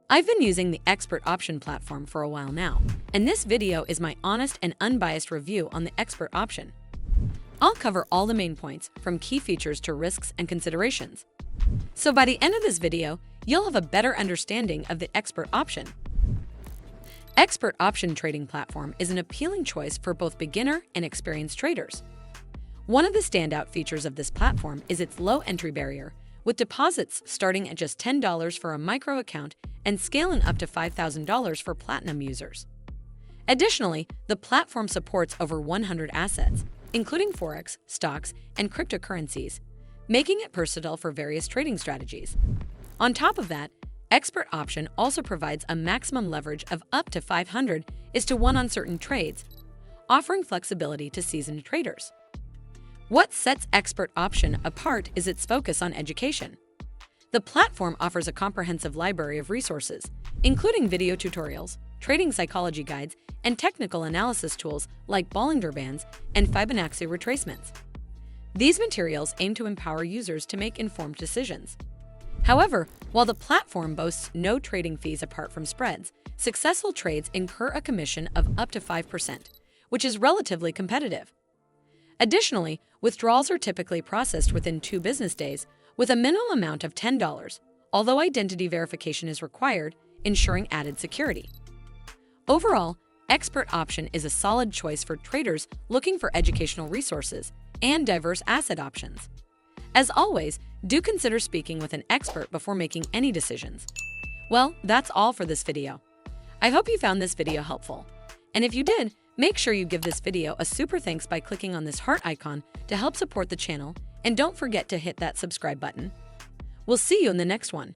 I've been using the ExpertOption platform for a while now, and this video is my honest and unbiased review on the ExpertOption. I'll cover all the main points, from key features to risks and considerations. So by the end of this video, you'll have a better understanding of the ExpertOption. ExpertOption trading platform is an appealing choice for both beginner and experienced traders. One of the standout features of this platform is its low entry barrier, with deposits starting at just $10 for a micro account and scaling up to $5,000 for platinum users. Additionally, the platform supports over 100 assets, including forex, stocks, and cryptocurrencies, making it versatile for various trading strategies. On top of that, ExpertOption also provides a maximum leverage of up to 500:1 on certain trades, offering flexibility to seasoned traders. What sets ExpertOption apart is its focus on education. The platform offers a comprehensive library of resources, including video tutorials, trading psychology guides, and technical analysis tools like Bollinger Bands and Fibonacci retracements. These materials aim to empower users to make informed decisions. However, while the platform boasts no trading fees apart from spreads, successful trades incur a commission of up to 5%, which is relatively competitive. Additionally, withdrawals are typically processed within 2 business days, with a minimum amount of $10, although identity verification is required, ensuring added security. Overall, ExpertOption is a solid choice for traders looking for educational resources and diverse asset options. As always, do consider speaking with an expert before making any decisions. Well, that's all for this video. I hope you found this video helpful. And if you did, make sure you give this video a super thanks by clicking on this heart icon to help support the channel, and don't forget to hit that subscribe button. We'll see you in the next one.